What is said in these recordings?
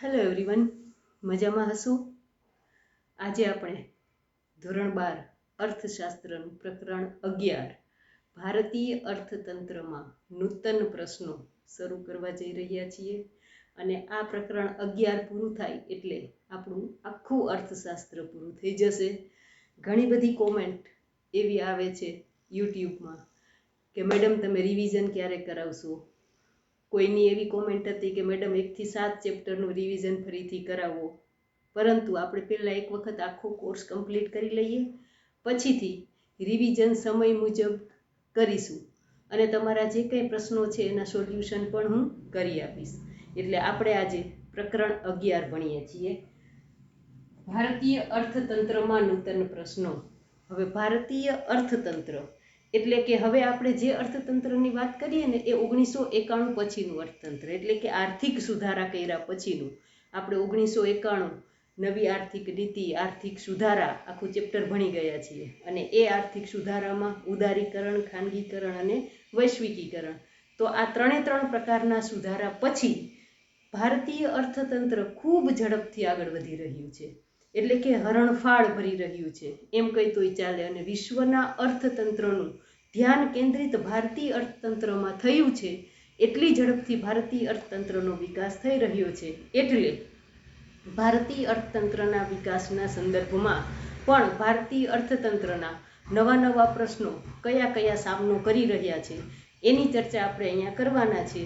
Hello everyone, મજામાં હશો? આજે આપણે ધોરણ 12 અર્થશાસ્ત્રનું પ્રકરણ 11 ભારતીય અર્થતંત્રમાં નૂતન પ્રશ્નો શરૂ કરવા જઈ રહ્યા છીએ. અને આ પ્રકરણ 11 પૂરું થાય એટલે આપણું આખું અર્થશાસ્ત્ર પૂરું થઈ જશે. ઘણી બધી કોમેન્ટ એવી આવે છે યુટ્યુબમાં કે મેડમ તમે રિવિઝન ક્યારે કરાવશો. કોઈની એવી કોમેન્ટ હતી કે મેડમ 1 થી 7 ચેપ્ટરનું રિવિઝન ફરીથી કરાવો. પરંતુ આપણે પહેલાં એક વખત આખો કોર્સ કમ્પ્લીટ કરી લઈએ, પછીથી રિવિઝન સમય મુજબ કરીશું. અને તમારા જે કંઈ પ્રશ્નો છે એના સોલ્યુશન પણ હું કરી આપીશ. એટલે આપણે આજે પ્રકરણ 11 ભણીએ છીએ, ભારતીય અર્થતંત્રમાં નૂતન પ્રશ્નો. હવે ભારતીય અર્થતંત્ર એટલે કે હવે આપણે જે અર્થતંત્રની વાત કરીએ ને એ 1991 પછીનું અર્થતંત્ર, એટલે કે આર્થિક સુધારા કર્યા પછીનું. આપણે 1991 નવી આર્થિક નીતિ, આર્થિક સુધારા આખું ચેપ્ટર ભણી ગયા છીએ. અને એ આર્થિક સુધારામાં ઉદારીકરણ, ખાનગીકરણ અને વૈશ્વિકીકરણ, તો આ ત્રણ પ્રકારના સુધારા પછી ભારતીય અર્થતંત્ર ખૂબ ઝડપથી આગળ વધી રહ્યું છે. એટલે કે હરણફાળ ભરી રહ્યું છે એમ કહી તોય ચાલે. અને વિશ્વના અર્થતંત્રનું ધ્યાન કેન્દ્રિત ભારતીય અર્થતંત્રમાં થયું છે. એટલી ઝડપથી ભારતીય અર્થતંત્રનો વિકાસ થઈ રહ્યો છે. એટલે ભારતીય અર્થતંત્રના વિકાસના સંદર્ભમાં પણ ભારતીય અર્થતંત્રના નવા પ્રશ્નો કયા સામનો કરી રહ્યા છે એની ચર્ચા આપણે અહીંયા કરવાના છે.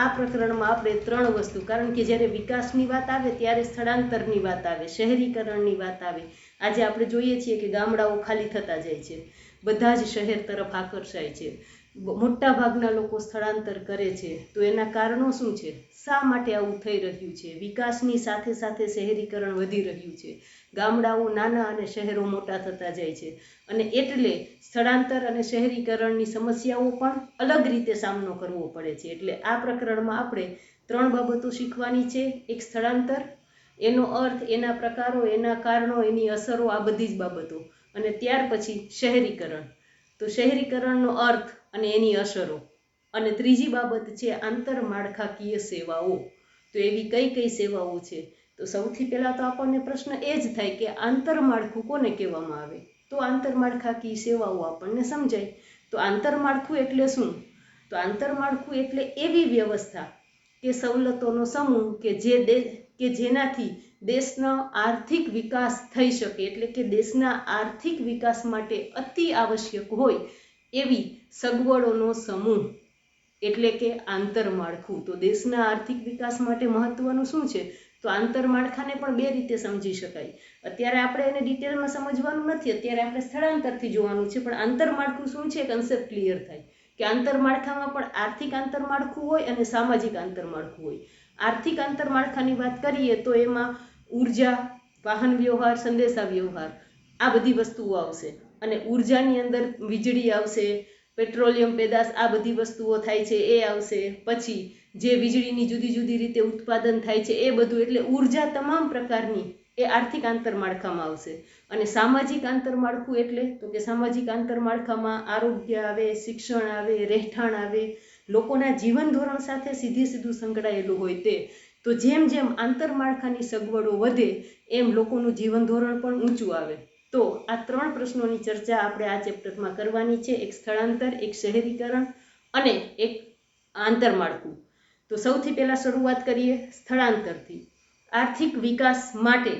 આ પ્રકરણમાં આપણે 3 વસ્તુ, કારણ કે જ્યારે વિકાસની વાત આવે ત્યારે સ્થળાંતરની વાત આવે, શહેરીકરણની વાત આવે. આજે આપણે જોઈએ છીએ કે ગામડાઓ ખાલી થતા જાય છે, બધા જ શહેર તરફ આકર્ષાય છે, મોટા ભાગના લોકો સ્થળાંતર કરે છે. તો એના કારણો શું છે? શા માટે આવું થઈ રહ્યું છે? વિકાસની સાથે સાથે શહેરીકરણ વધી રહ્યું છે, ગામડાઓ નાના અને શહેરો મોટા થતા જાય છે. અને એટલે સ્થળાંતર અને શહેરીકરણની સમસ્યાઓ પણ અલગ રીતે સામનો કરવો પડે છે. એટલે આ પ્રકરણમાં આપણે 3 બાબતો શીખવાની છે. એક સ્થળાંતર, એનો અર્થ, એના પ્રકારો, એના કારણો, એની અસરો, આ બધી જ બાબતો. અને ત્યાર પછી શહેરીકરણ, તો શહેરીકરણનો અર્થ અને એની અસરો. અને ત્રીજી બાબત છે આંતરમાળખાકીય સેવાઓ. તો એવી કઈ સેવાઓ છે? તો સૌથી પહેલાં તો આપણને પ્રશ્ન એ જ થાય કે આંતરમાળખું કોને કહેવામાં આવે? તો આંતરમાળખાકીય સેવાઓ આપણને સમજાય. તો આંતરમાળખું એટલે શું? તો આંતરમાળખું એટલે એવી વ્યવસ્થા કે સવલતોનો સમૂહ કે જેનાથી દેશનો આર્થિક વિકાસ થઈ શકે. એટલે કે દેશના આર્થિક વિકાસ માટે અતિ આવશ્યક હોય એવી સગવડોનો સમૂહ, એટલે કે આંતરમાળખું. તો દેશના આર્થિક વિકાસ માટે મહત્વનું શું છે? તો આંતરમાળખાને પણ 2 રીતે સમજી શકાય. અત્યારે આપણે એને ડિટેલમાં સમજવાનું નથી, અત્યારે આપણે સ્થળાંતરથી જોવાનું છે. પણ આંતરમાળખું શું છે કન્સેપ્ટ ક્લિયર થાય કે આંતરમાળખામાં પણ આર્થિક આંતરમાળખું હોય અને સામાજિક આંતરમાળખું હોય. આર્થિક આંતરમાળખાની વાત કરીએ તો એમાં ઉર્જા, વાહન વ્યવહાર, સંદેશા વ્યવહાર, આ બધી વસ્તુઓ આવશે. અને ઉર્જાની અંદર વીજળી આવશે, પેટ્રોલિયમ પેદાશ, આ બધી વસ્તુઓ થાય છે એ આવશે. પછી જે વીજળીની જુદી જુદી રીતે ઉત્પાદન થાય છે એ બધું, એટલે ઉર્જા તમામ પ્રકારની એ આર્થિક આંતરમાળખામાં આવશે. અને સામાજિક આંતરમાળખું એટલે તો કે સામાજિક આંતરમાળખામાં આરોગ્ય આવે, શિક્ષણ આવે, રહેઠાણ આવે, લોકોના જીવન ધોરણ સાથે સીધું સંકળાયેલું હોય તે. તો જેમ જેમ આંતરમાળખાની સગવડો વધે એમ લોકોનું જીવન ધોરણ પણ ઊંચું આવે. તો આ 3 પ્રશ્નોની ચર્ચા આપણે આ ચેપ્ટરમાં કરવાની છે. એક સ્થળાંતર, એક શહેરીકરણ અને એક આંતરમાળખું. તો સૌથી પહેલાં શરૂઆત કરીએ સ્થળાંતરથી. આર્થિક વિકાસ માટે,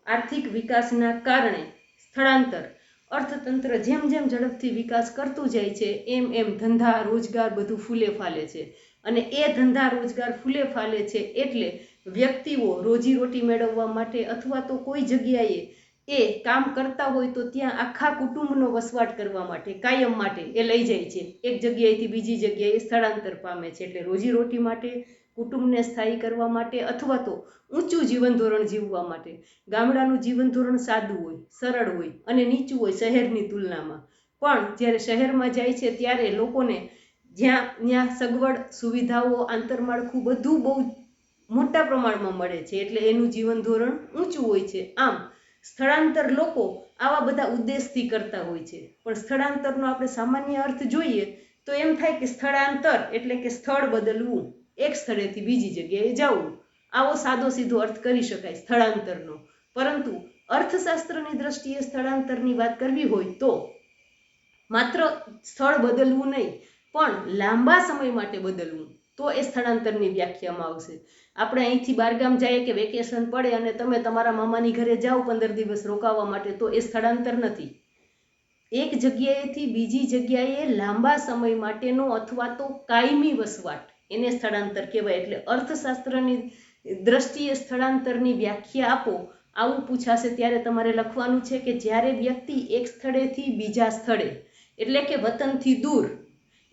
આર્થિક વિકાસના કારણે સ્થળાંતર, અર્થતંત્ર જેમ ઝડપથી વિકાસ કરતું જાય છે એમ ધંધા રોજગાર બધું ફૂલે ફાલે છે. અને એ ધંધા રોજગાર ફૂલે ફાલે છે એટલે વ્યક્તિઓ રોજીરોટી મેળવવા માટે અથવા તો કોઈ જગ્યાએ એ કામ કરતા હોય તો ત્યાં આખા કુટુંબનો વસવાટ કરવા માટે, કાયમ માટે એ લઈ જાય છે. એક જગ્યાએથી બીજી જગ્યાએ સ્થળાંતર પામે છે. એટલે રોજીરોટી માટે, કુટુંબને સ્થાયી કરવા માટે અથવા તો ઊંચું જીવન ધોરણ જીવવા માટે. ગામડાનું જીવન ધોરણ સાદું હોય, સરળ હોય અને નીચું હોય શહેરની તુલનામાં. પણ જ્યારે શહેરમાં જાય છે ત્યારે લોકોને જ્યાં સગવડ, સુવિધાઓ, આંતરમાળખું બધું બહુ મોટા પ્રમાણમાં મળે છે. એટલે એનું જીવન ધોરણ ઊંચું હોય છે. આમ સ્થળાંતર લોકો આવા બધા ઉદ્દેશથી કરતા હોય છે. પણ સ્થળાંતરનો આપણે સામાન્ય અર્થ જોઈએ તો એમ થાય કે સ્થળાંતર એટલે કે સ્થળ બદલવું, એક સ્થળેથી બીજી જગ્યાએ જવું. આવો સાદો સીધો અર્થ કરી શકાય સ્થળાંતરનો. પરંતુ અર્થશાસ્ત્રની દ્રષ્ટિએ સ્થળાંતરની વાત કરવી હોય તો માત્ર સ્થળ બદલવું નહીં, પણ લાંબા સમય માટે બદલવું, તો એ સ્થળાંતરની વ્યાખ્યામાં આવશે. આપણે અહીંથી બહારગામ જઈએ કે વેકેશન પડે અને તમે તમારા મામાની ઘરે જાઓ 15 દિવસ રોકાવા માટે, તો એ સ્થળાંતર નથી. એક જગ્યાએથી બીજી જગ્યાએ લાંબા સમય માટેનો અથવા તો કાયમી વસવાટ, એને સ્થળાંતર કહેવાય. એટલે અર્થશાસ્ત્રની દ્રષ્ટિએ સ્થળાંતરની વ્યાખ્યા આપો આવું પૂછાશે ત્યારે તમારે લખવાનું છે કે જ્યારે વ્યક્તિ એક સ્થળેથી બીજા સ્થળે, એટલે કે વતનથી દૂર,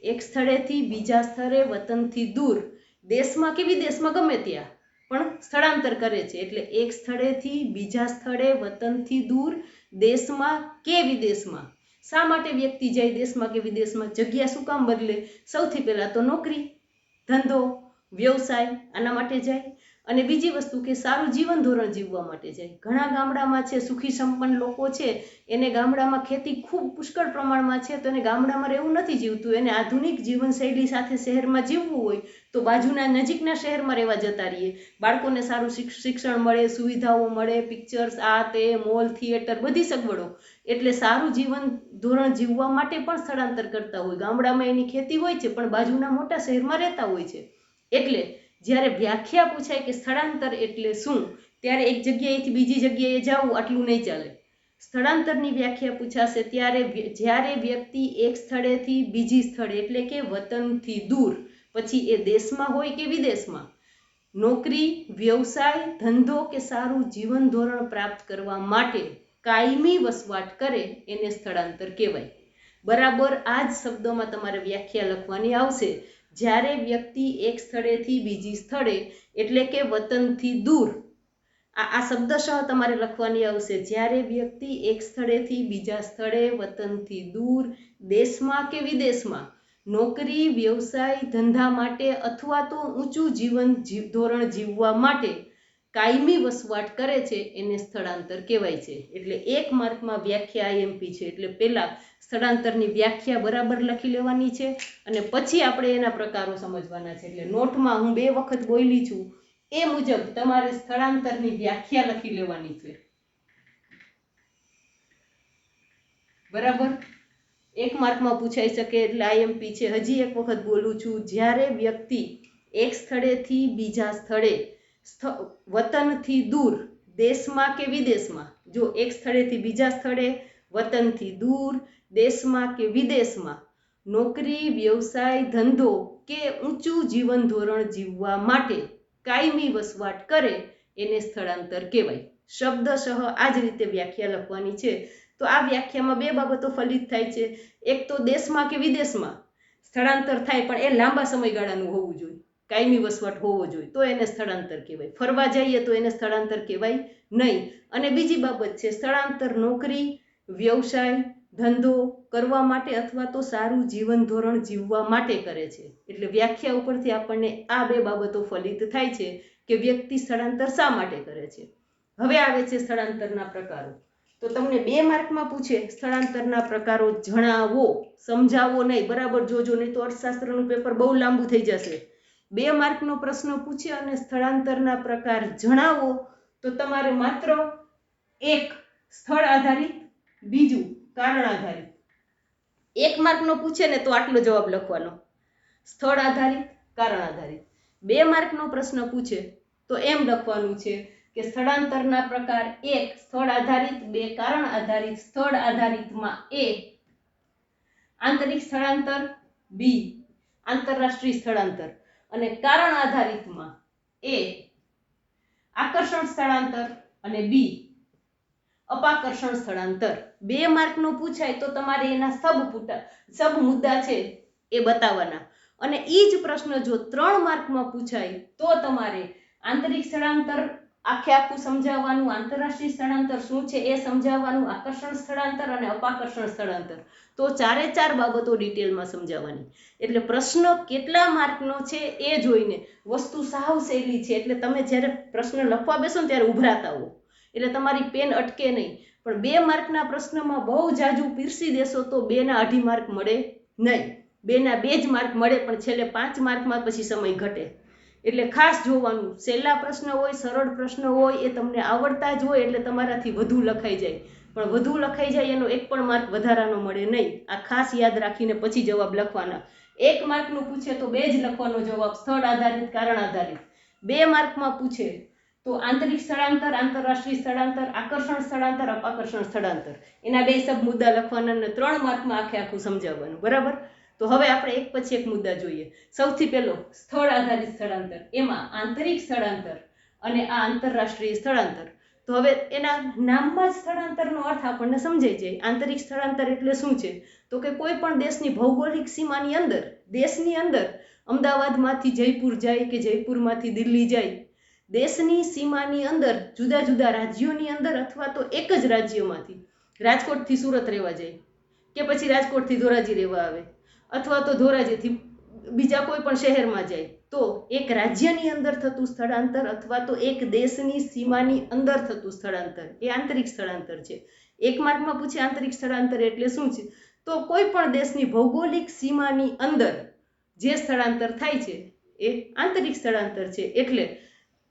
એક સ્થળેથી બીજા સ્થળે વતનથી દૂર, દેશમાં કે વિદેશમાં ગમે ત્યાં પણ સ્થળાંતર કરે છે. એટલે એક સ્થળેથી બીજા સ્થળે વતનથી દૂર, દેશમાં કે વિદેશમાં. શા માટે વ્યક્તિ જાય દેશમાં કે વિદેશમાં? જગ્યા શું કામ બદલે? સૌથી પહેલા તો નોકરી, ધંધો, વ્યવસાય, આના માટે જાય. અને બીજી વસ્તુ કે સારું જીવન ધોરણ જીવવા માટે જાય. ઘણા ગામડામાં છે, સુખી સંપન્ન લોકો છે, એને ગામડામાં ખેતી ખૂબ પુષ્કળ પ્રમાણમાં છે, તો એને ગામડામાં રહેવું નથી જીવતું. એને આધુનિક જીવનશૈલી સાથે શહેરમાં જીવવું હોય તો બાજુના નજીકના શહેરમાં રહેવા જતા રહીએ. બાળકોને સારું શિક્ષણ મળે, સુવિધાઓ મળે, પિક્ચર્સ, આ તે, મોલ, થિયેટર, બધી સગવડો. એટલે સારું જીવન ધોરણ જીવવા માટે પણ સ્થળાંતર કરતા હોય. ગામડામાં એની ખેતી હોય છે પણ બાજુના મોટા શહેરમાં રહેતા હોય છે. એટલે જ્યારે વ્યાખ્યા પૂછાય કે સ્થળાંતર એટલે શું, ત્યારે એક જગ્યાએથી બીજી જગ્યાએ જવું આટલું નહીં ચાલે. સ્થળાંતરની વ્યાખ્યા પૂછાશે ત્યારે જ્યારે વ્યક્તિ એક સ્થળેથી બીજી સ્થળે, એટલે કે વતનથી દૂર, પછી એ દેશમાં હોય કે વિદેશમાં, નોકરી, વ્યવસાય, ધંધો કે સારું જીવન ધોરણ પ્રાપ્ત કરવા માટે કાયમી વસવાટ કરે, એને સ્થળાંતર કહેવાય. બરાબર આ જ શબ્દોમાં તમારે વ્યાખ્યા લખવાની આવશે. જ્યારે વ્યક્તિ એક સ્થળેથી બીજી સ્થળે, એટલે કે વતનથી દૂર, આ શબ્દશઃ તમારે લખવાની આવશે. જ્યારે વ્યક્તિ એક સ્થળેથી બીજા સ્થળે વતનથી દૂર, દેશમાં કે વિદેશમાં, નોકરી, વ્યવસાય, ધંધા માટે અથવા તો ઊંચું જીવન ધોરણ જીવવા માટે કાયમી વસવાટ કરે છે, એને સ્થળાંતર કહેવાય છે. એટલે 1 માર્કમાં વ્યાખ્યા IMP છે. એટલે પહેલા સ્થળાંતરની વ્યાખ્યા બરાબર લખી લેવાની છે અને પછી આપણે એના પ્રકારો સમજવાના છે. એટલે નોટમાં હું 2 વખત બોલી છું એ મુજબ તમારે સ્થળાંતરની વ્યાખ્યા લખી લેવાની છે. બરાબર? 1 માર્કમાં પૂછાઈ શકે એટલે IMP છે. હજી એક વખત બોલું છું. જ્યારે વ્યક્તિ એક સ્થળેથી બીજા સ્થળે, વતનથી દૂર, દેશમાં કે વિદેશમાં, જો એક સ્થળેથી બીજા સ્થળે, વતનથી દૂર, દેશમાં કે વિદેશમાં, નોકરી, વ્યવસાય, ધંધો કે ઊંચું જીવન ધોરણ જીવવા માટે કાયમી વસવાટ કરે, એને સ્થળાંતર કહેવાય. શબ્દશઃ આ જ રીતે વ્યાખ્યા લખવાની છે. તો આ વ્યાખ્યામાં 2 બાબતો ફલિત થાય છે. એક તો દેશમાં કે વિદેશમાં સ્થળાંતર થાય પણ એ લાંબા સમયગાળાનું હોવું જોઈએ, કાયમી વસવાટ હોવો જોઈએ, તો એને સ્થળાંતર કહેવાય. ફરવા જઈએ તો એને સ્થળાંતર કહેવાય નહીં. અને બીજી બાબત છે સ્થળાંતર નોકરી, વ્યવસાય, ધંધો કરવા માટે અથવા તો સારું જીવન ધોરણ જીવવા માટે કરે છે. એટલે વ્યાખ્યા ઉપરથી આપણને આ 2 બાબતો ફલિત થાય છે કે વ્યક્તિ સ્થળાંતર શા માટે કરે છે. હવે આવે છે સ્થળાંતરના પ્રકારો. તો તમને 2 માર્કમાં પૂછે સ્થળાંતરના પ્રકારો જણાવો, સમજાવો નહીં. બરાબર જોજો, નહીં તો અર્થશાસ્ત્રનું પેપર બહુ લાંબુ થઈ જશે. 2 માર્કનો પ્રશ્ન પૂછે અને સ્થળાંતરના પ્રકાર જણાવો તો તમારે માત્ર એક સ્થળ આધારિત, બીજું કારણ આધારિત. 1 માર્કનો પૂછે ને તો આટલો જવાબ લખવાનો, સ્થળ આધારિત, કારણ આધારિત. 2 માર્કનો પ્રશ્ન પૂછે તો એમ લખવાનું છે કે સ્થળાંતરના પ્રકાર 1 સ્થળ આધારિત, 2 કારણ આધારિત. સ્થળ આધારિતમાં A આંતરિક સ્થળાંતર, B આંતરરાષ્ટ્રીય સ્થળાંતર, અને કારણ આધારિતમાં A આકર્ષણ સ્થળાંતર અને B અપાકર્ષણ સ્થળાંતર. 2 માર્કનો પૂછાય તો તમારે એના સબ મુદ્દા છે એ બતાવવાના. અને એ જ પ્રશ્ન જો 3 માર્કમાં પૂછાય તો તમારે આંતરિક સ્થળાંતર આખું સમજાવવાનું, આંતરરાષ્ટ્રીય સ્થળાંતર શું છે એ સમજાવવાનું, આકર્ષણ સ્થળાંતર અને અપાકર્ષણ સ્થળાંતર. તો 4 બાબતો ડિટેલમાં સમજાવવાની. એટલે પ્રશ્ન કેટલા માર્કનો છે એ જોઈને વસ્તુ સાવ સહેલી છે. એટલે તમે જ્યારે પ્રશ્ન લખવા બેસો ને ત્યારે ઉભરાતા હો, એટલે તમારી પેન અટકે નહીં. પણ 2 માર્કના પ્રશ્નમાં બહુ જાજુ પીરસી દેશો તો 2 ના 2.5 માર્ક મળે નહીં. 2 ના 2 જ માર્ક મળે, પણ છેલ્લે 5 માર્કમાં પછી સમય ઘટે. એટલે ખાસ જોવાનું, સહેલા પ્રશ્ન હોય, સરળ પ્રશ્ન હોય એ તમને આવડતા જ હોય એટલે તમારાથી વધુ લખાઈ જાય, પણ વધુ લખાઈ જાય એનો એક પણ માર્ક વધારાનો મળે નહીં. આ ખાસ યાદ રાખીને પછી જવાબ લખવાના. 1 માર્કનું પૂછે તો 2 જ લખવાનો જવાબ, સ્થળ આધારિત, કારણ આધારિત. 2 માર્કમાં પૂછે તો આંતરિક સ્થળાંતર, આંતરરાષ્ટ્રીય સ્થળાંતર, આકર્ષણ સ્થળાંતર, અપાકર્ષણ સ્થળાંતર, એના 2 સબ મુદ્દા લખવાના અને 3 માર્કમાં આખું સમજાવવાનું. બરાબર? તો હવે આપણે એક પછી એક મુદ્દા જોઈએ. સૌથી પહેલો સ્થળ આધારિત સ્થળાંતર, એમાં આંતરિક સ્થળાંતર અને આ આંતરરાષ્ટ્રીય સ્થળાંતર. તો હવે એના નામમાં જ સ્થળાંતરનો અર્થ આપણને સમજાઈ જાય. આંતરિક સ્થળાંતર એટલે શું છે? તો કે કોઈ પણ દેશની ભૌગોલિક સીમાની અંદર, દેશની અંદર અમદાવાદમાંથી જયપુર જાય કે જયપુરમાંથી દિલ્હી જાય, દેશની સીમાની અંદર જુદા જુદા રાજ્યોની અંદર અથવા તો એક જ રાજ્યમાંથી રાજકોટથી સુરત રહેવા જાય કે પછી રાજકોટથી ધોરાજી રહેવા આવે અથવા તો ધોરાજીથી બીજા કોઈ પણ શહેરમાં જાય, તો એક રાજ્યની અંદર થતું સ્થળાંતર અથવા તો એક દેશની સીમાની અંદર થતું સ્થળાંતર એ આંતરિક સ્થળાંતર છે. 1 માર્કમાં પૂછે આંતરિક સ્થળાંતર એટલે શું છે? તો કોઈ પણ દેશની ભૌગોલિક સીમાની અંદર જે સ્થળાંતર થાય છે એ આંતરિક સ્થળાંતર છે. એટલે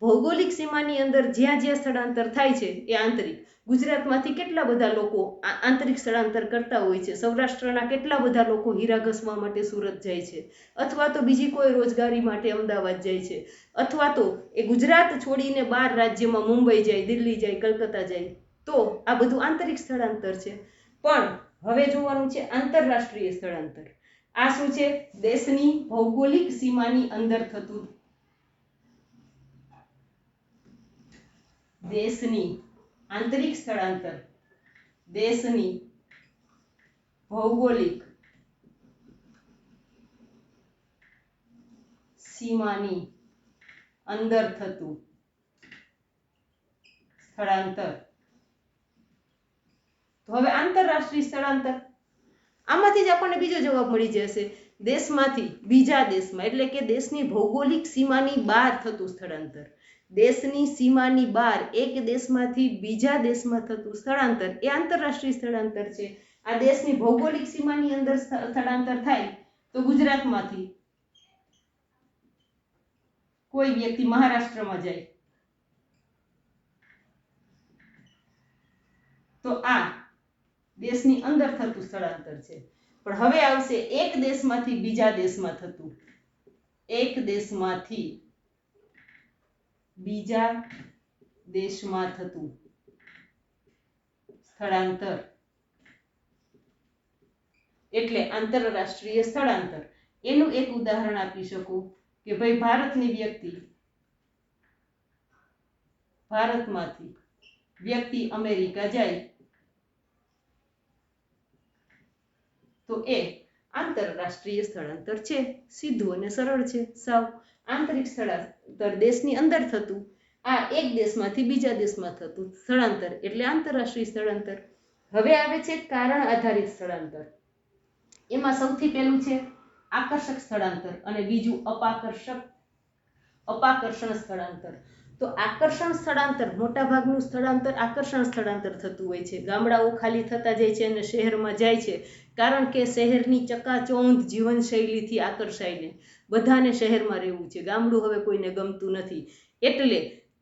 ભૌગોલિક સીમાની અંદર જ્યાં જ્યાં સ્થળાંતર થાય છે એ આંતરિક. ગુજરાતમાંથી કેટલા બધા લોકો આંતરિક સ્થળાંતર કરતા હોય છે. સૌરાષ્ટ્રના કેટલા બધા લોકો હીરા ઘસવા માટે સુરત જાય છે, અથવા તો બીજી કોઈ રોજગારી માટે અમદાવાદ જાય છે, અથવા તો એ ગુજરાત છોડીને બહાર રાજ્યમાં મુંબઈ જાય, દિલ્હી જાય, કલકત્તા જાય. તો આ બધું આંતરિક સ્થળાંતર છે. પણ હવે જોવાનું છે આંતરરાષ્ટ્રીય સ્થળાંતર. આ શું છે? દેશની ભૌગોલિક સીમાની અંદર થતું, દેશની આંતરિક સ્થળાંતર, દેશની ભૌગોલિક સીમાની અંદર થતું સ્થળાંતર. તો હવે આંતરરાષ્ટ્રીય સ્થળાંતર, આમાંથી જ આપણને બીજો જવાબ મળી જશે. દેશમાંથી બીજા દેશમાં, એટલે કે દેશની ભૌગોલિક સીમાની બહાર થતું સ્થળાંતર. દેશની સીમાની બહાર એક દેશમાંથી બીજા દેશમાં થતું સ્થળાંતર એ આંતરરાષ્ટ્રીય સ્થળાંતર છે. આ દેશની ભૌગોલિક સીમાની અંદર સ્થળાંતર થાય તો ગુજરાતમાંથી કોઈ વ્યક્તિ મહારાષ્ટ્રમાં જાય તો આ દેશની અંદર થતું સ્થળાંતર છે. પણ હવે આવશે એક દેશમાંથી બીજા દેશમાં થતું, એક દેશમાંથી બીજા દેશમાં થતું સ્થળાંતર એટલે આંતરરાષ્ટ્રીય સ્થળાંતર. એનું એક ઉદાહરણ આપી શકું કે ભાઈ ભારતની વ્યક્તિ, ભારતમાંથી વ્યક્તિ અમેરિકા જાય તો એ આંતરરાષ્ટ્રીય સ્થળાંતર છે. સીધું અને સરળ છે સાવ. આંતરિક સ્થળાંતર દેશની અંદર થતું, આ એક દેશમાંથી બીજા દેશમાં થતું સ્થળાંતર એટલે આંતરરાષ્ટ્રીય સ્થળાંતર. હવે આવે છે કારણ આધારિત સ્થળાંતર. એમાં સૌથી પહેલું છે આકર્ષક સ્થળાંતર અને બીજું અપાકર્ષણ સ્થળાંતર. તો આકર્ષણ સ્થળાંતર, મોટા ભાગનું સ્થળાંતર આકર્ષણ સ્થળાંતર થતું હોય છે. ગામડાઓ ખાલી થતા જાય છે અને શહેરમાં જાય છે, કારણ કે શહેરની ચકાચોંધ જીવનશૈલીથી આકર્ષાઈને બધાને શહેરમાં રહેવું છે. ગામડું હવે કોઈને ગમતું નથી એટલે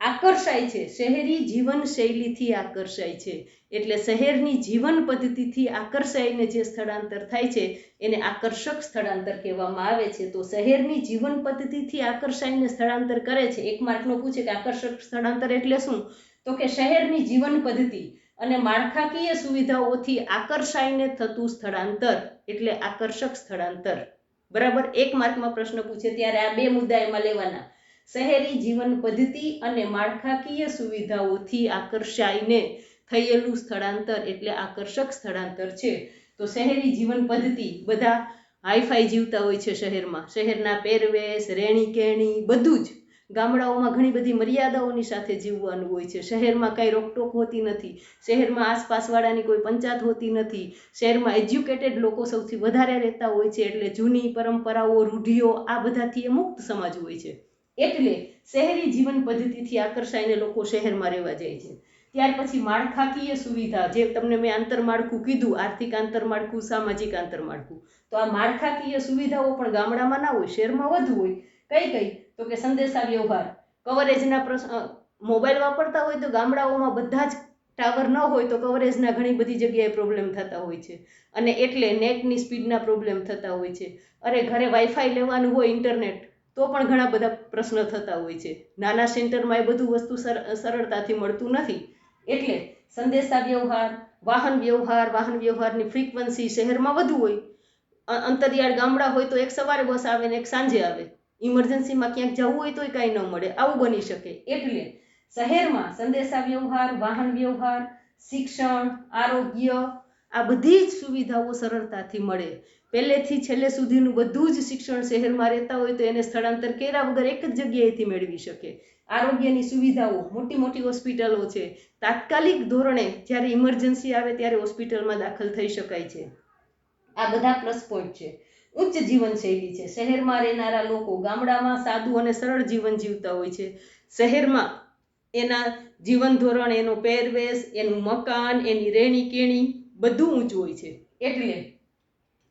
આકર્ષાય છે, શહેરી જીવનશૈલીથી આકર્ષાય છે. એટલે શહેરની જીવન પદ્ધતિથી આકર્ષાઈને જે સ્થળાંતર થાય છે એને આકર્ષક સ્થળાંતર કહેવામાં આવે છે. તો શહેરની જીવન પદ્ધતિથી આકર્ષાઈને સ્થળાંતર કરે છે. 1 માર્કનો પૂછે કે આકર્ષક સ્થળાંતર એટલે શું? તો કે શહેરની જીવન પદ્ધતિ અને માળખાકીય સુવિધાઓથી આકર્ષાઈને થતું સ્થળાંતર એટલે આકર્ષક સ્થળાંતર. બરાબર? 1 માર્કમાં પ્રશ્ન પૂછે ત્યારે આ 2 મુદ્દા એમાં લેવાના. શહેરી જીવન પદ્ધતિ અને માળખાકીય સુવિધાઓથી આકર્ષાઈને થયેલું સ્થળાંતર એટલે આકર્ષક સ્થળાંતર છે. તો શહેરી જીવન પદ્ધતિ, બધા હાઈફાઈ જીવતા હોય છે શહેરમાં. શહેરના પહેરવેશ, રહેણી કહેણી બધું જ. ગામડાઓમાં ઘણી બધી મર્યાદાઓની સાથે જીવવાનું હોય છે. શહેરમાં કાંઈ રોકટોક હોતી નથી. શહેરમાં આસપાસવાળાની કોઈ પંચાયત હોતી નથી. શહેરમાં એજ્યુકેટેડ લોકો સૌથી વધારે રહેતા હોય છે. એટલે જૂની પરંપરાઓ, રૂઢિઓ આ બધાથી એ મુક્ત સમાજ હોય છે. એટલે શહેરી જીવન પદ્ધતિથી આકર્ષાઈને લોકો શહેરમાં રહેવા જાય છે. ત્યાર પછી માળખાકીય સુવિધા, જે તમને મેં આંતરમાળખું કીધું, આર્થિક આંતરમાળખું, સામાજિક આંતરમાળખું. તો આ માળખાકીય સુવિધાઓ પણ ગામડામાં ના હોય, શહેરમાં વધુ હોય. કઈ કઈ? તો કે સંદેશા વ્યવહાર, કવરેજના પ્રશ્ન, મોબાઈલ વાપરતા હોય તો ગામડાઓમાં બધા જ ટાવર ન હોય તો કવરેજના ઘણી બધી જગ્યાએ પ્રોબ્લેમ થતા હોય છે, અને એટલે નેટની સ્પીડના પ્રોબ્લેમ થતા હોય છે. અરે ઘરે વાઈફાઈ લેવાનું હોય ઇન્ટરનેટ તો પણ ઘણા બધા પ્રશ્નો થતા હોય છે. નાના સેન્ટરમાં એ બધું વસ્તુ સરળતાથી મળતું નથી. એટલે સંદેશા વ્યવહાર, વાહન વ્યવહારની ફ્રીક્વન્સી શહેરમાં વધુ હોય. અંતરિયાળ ગામડા હોય તો એક સવારે બસ આવે ને એક સાંજે આવે. ઇમરજન્સીમાં ક્યાંક જવું હોય તોય કાંઈ ન મળે, આવું બની શકે. એટલે શહેરમાં સંદેશા વ્યવહાર, વાહન વ્યવહાર, શિક્ષણ, આરોગ્ય આ બધી જ સુવિધાઓ સરળતાથી મળે. પહેલેથી છેલ્લે સુધીનું બધું જ શિક્ષણ શહેરમાં રહેતા હોય તો એને સ્થળાંતર કર્યા વગર એક જ જગ્યાએથી મેળવી શકે. આરોગ્યની સુવિધાઓ, મોટી મોટી હોસ્પિટલો છે, તાત્કાલિક ધોરણે જ્યારે ઇમરજન્સી આવે ત્યારે હોસ્પિટલમાં દાખલ થઈ શકાય છે. આ બધા પ્લસ પોઈન્ટ છે. ઉચ્ચ જીવનશૈલી છે. શહેરમાં રહેનારા લોકો ગામડામાં સાદું અને સરળ જીવન જીવતા હોય છે. શહેરમાં એના જીવન ધોરણ, એનો પહેરવેશ, એનું મકાન, એની રહેણી કેણી બધું ઊંચું હોય છે. એટલે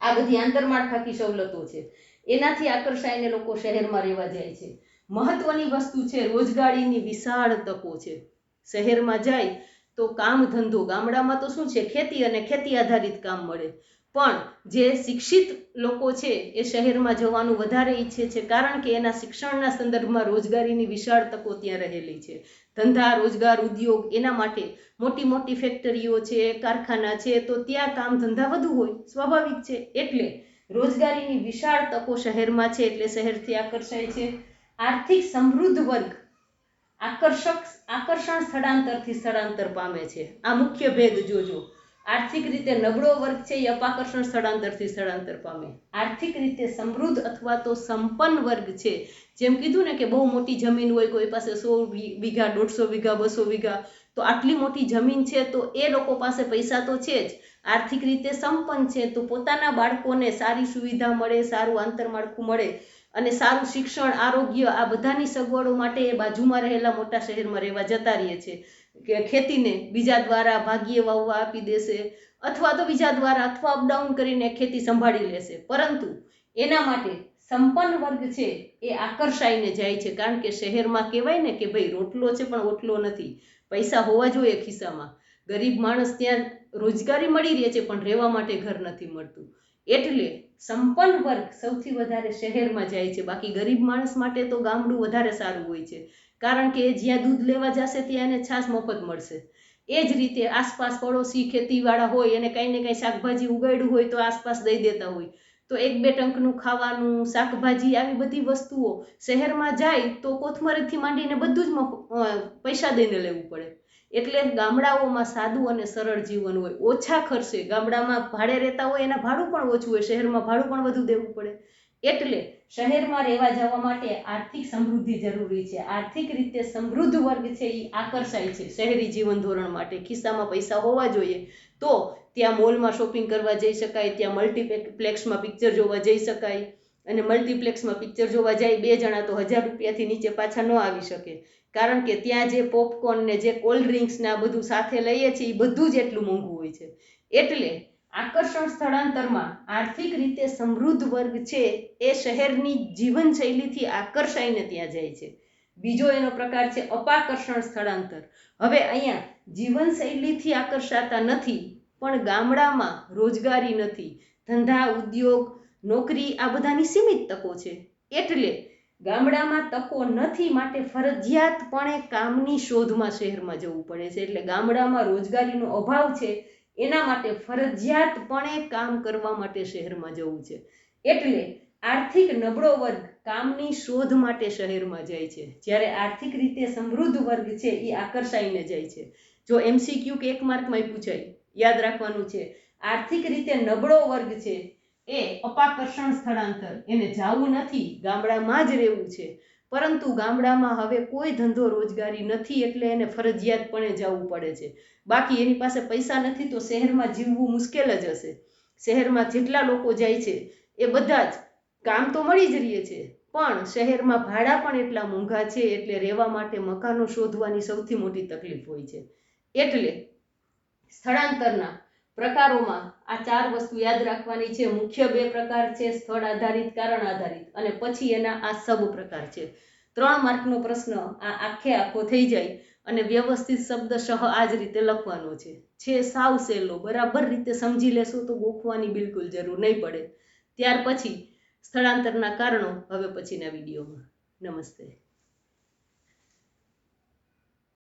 આ બધી આંતરમાળખાકીય સવલતો છે, એનાથી આકર્ષાઈને લોકો શહેરમાં રહેવા જાય છે. મહત્વની વસ્તુ છે રોજગારીની વિશાળ તકો છે. શહેરમાં જાય તો કામ ધંધો, ગામડામાં તો શું છે ખેતી અને ખેતી આધારિત કામ મળે, પણ જે શિક્ષિત લોકો છે એ શહેરમાં જવાનું વધારે ઈચ્છે છે, કારણ કે એના શિક્ષણના સંદર્ભમાં રોજગારીની વિશાળ તકો ત્યાં રહેલી છે. ધંધા, રોજગાર, ઉદ્યોગ, એના માટે મોટી મોટી ફેક્ટરીઓ છે, કારખાના છે, તો ત્યાં કામ ધંધા વધુ હોય, સ્વાભાવિક છે. એટલે રોજગારીની વિશાળ તકો શહેરમાં છે, એટલે શહેરથી આકર્ષાય છે. આર્થિક સમૃદ્ધ વર્ગ આકર્ષણ સ્થળાંતરથી સ્થળાંતર પામે છે. આ મુખ્ય ભેદ જોજો. આર્થિક રીતે નબળો વર્ગ છે એ અપાકર્ષણ સ્થળાંતરથી સ્થળાંતર પામે. આર્થિક રીતે સમૃદ્ધ અથવા તો સંપન્ન વર્ગ છે, જેમ કીધું ને કે બહુ મોટી જમીન હોય, કોઈ પાસે 100 વીઘા, 150 વીઘા, 200 વીઘા, તો આટલી મોટી જમીન છે તો એ લોકો પાસે પૈસા તો છે જ, આર્થિક રીતે સંપન્ન છે, તો પોતાના બાળકોને સારી સુવિધા મળે, સારું આંતરમાળખું મળે અને સારું શિક્ષણ, આરોગ્ય આ બધાની સગવડો માટે એ બાજુમાં રહેલા મોટા શહેરમાં રહેવા જતા રહે છે. કે ખેતીને બીજા દ્વારા ભાગ્યે વાવવા આપી દેશે, અથવા તો બીજા દ્વારા, અથવા અપડાઉન કરીને ખેતી સંભાળી લેશે. પરંતુ એના માટે સંપન્ન વર્ગ છે એ આકર્ષાઈને જાય છે, કારણ કે શહેરમાં કહેવાય ને કે ભાઈ રોટલો છે પણ ઓટલો નથી, પૈસા હોવા જોઈએ ખિસ્સામાં. ગરીબ માણસ ત્યાં રોજગારી મળી રહે છે પણ રહેવા માટે ઘર નથી મળતું. એટલે સંપન્ન વર્ગ સૌથી વધારે શહેરમાં જાય છે. બાકી ગરીબ માણસ માટે તો ગામડું વધારે સારું હોય છે, કારણ કે જ્યાં દૂધ લેવા જશે ત્યાં એને છાશ મફત મળશે. એ જ રીતે આસપાસ પડોશી ખેતીવાળા હોય અને કંઈ ને કંઈ શાકભાજી ઉગાડ્યું હોય તો આસપાસ દઈ દેતા હોય, તો 1-2 ટંકનું ખાવાનું, શાકભાજી આવી બધી વસ્તુઓ શહેરમાં જાય તો કોથમરીથી માંડીને બધું જ પૈસા દઈને લેવું પડે. એટલે ગામડાઓમાં સાદું અને સરળ જીવન હોય, ઓછા ખર્ચે. ગામડામાં ભાડે રહેતા હોય એના ભાડું પણ ઓછું હોય, શહેરમાં ભાડું પણ વધુ દેવું પડે. એટલે શહેરમાં રહેવા જવા માટે આર્થિક સમૃદ્ધિ જરૂરી છે. આર્થિક રીતે સમૃદ્ધ વર્ગ છે એ આકર્ષાય છે શહેરી જીવન ધોરણ માટે. ખિસ્સામાં પૈસા હોવા જોઈએ તો ત્યાં મોલમાં શોપિંગ કરવા જઈ શકાય, ત્યાં મલ્ટીપ્લેક્સમાં પિક્ચર જોવા જઈ શકાય. અને મલ્ટીપ્લેક્સમાં પિક્ચર જોવા જાય 2 જણા તો 1000 રૂપિયાથી નીચે પાછા ન આવી શકે, કારણ કે ત્યાં જે પોપકોર્ન ને જે કોલ્ડ ડ્રિંક્સ ને આ બધું સાથે લઈએ છીએ એ બધું જ એટલું મોંઘું હોય છે. એટલે આકર્ષણ સ્થળાંતરમાં આર્થિક રીતે સમૃદ્ધ વર્ગ છે એ શહેરની જીવનશૈલીથી આકર્ષાઈને ત્યાં જાય છે. બીજો એનો પ્રકાર છે અપાકર્ષણ સ્થળાંતર. હવે અહીંયા જીવનશૈલીથી આકર્ષાતા નથી, પણ ગામડામાં રોજગારી નથી, ધંધા, ઉદ્યોગ, નોકરી આ બધાની સીમિત તકો છે. એટલે ગામડામાં તકો નથી, માટે ફરજિયાતપણે કામની શોધમાં શહેરમાં જવું પડે છે. એટલે ગામડામાં રોજગારીનો અભાવ છે, એના માટે ફરજિયાતપણે કામ કરવા માટે શહેરમાં જવું છે. એટલે આર્થિક નબળો વર્ગ કામની શોધ માટે શહેરમાં જાય છે, જ્યારે આર્થિક રીતે સમૃદ્ધ વર્ગ છે એ આકર્ષાઈને જાય છે. જો MCQ કે 1 માર્કમાં પૂછાય, યાદ રાખવાનું છે, આર્થિક રીતે નબળો વર્ગ છે એ અપાકર્ષણ સ્થળાંતર, એને જવું નથી, ગામડામાં જ રહેવું છે. પરંતુ ગામડામાં હવે કોઈ ધંધો રોજગારી નથી, એટલે એને ફરજિયાતપણે જવું પડે છે. બાકી એની પાસે પૈસા નથી તો શહેરમાં જીવવું મુશ્કેલ જ હશે. શહેરમાં જેટલા લોકો જાય છે એ બધા જ કામ તો મળી જ રહે છે, પણ શહેરમાં ભાડા પણ એટલા મોંઘા છે, એટલે રહેવા માટે મકાનો શોધવાની સૌથી મોટી તકલીફ હોય છે. એટલે સ્થળાંતરના પ્રકારોમાં આ 4 વસ્તુ યાદ રાખવાની છે. મુખ્ય 2 પ્રકાર છે, સ્થળ આધારિત, કારણ આધારિત, અને પછી એના આ સબ પ્રકાર છે. 3 માર્કનો પ્રશ્ન આ આખો થઈ જાય અને વ્યવસ્થિત શબ્દશઃ આ જ રીતે લખવાનો છે સાવ સહેલો. બરાબર રીતે સમજી લેશો તો ગોખવાની બિલકુલ જરૂર નહીં પડે. ત્યાર પછી સ્થળાંતરના કારણો હવે પછીના વિડીયોમાં. નમસ્તે.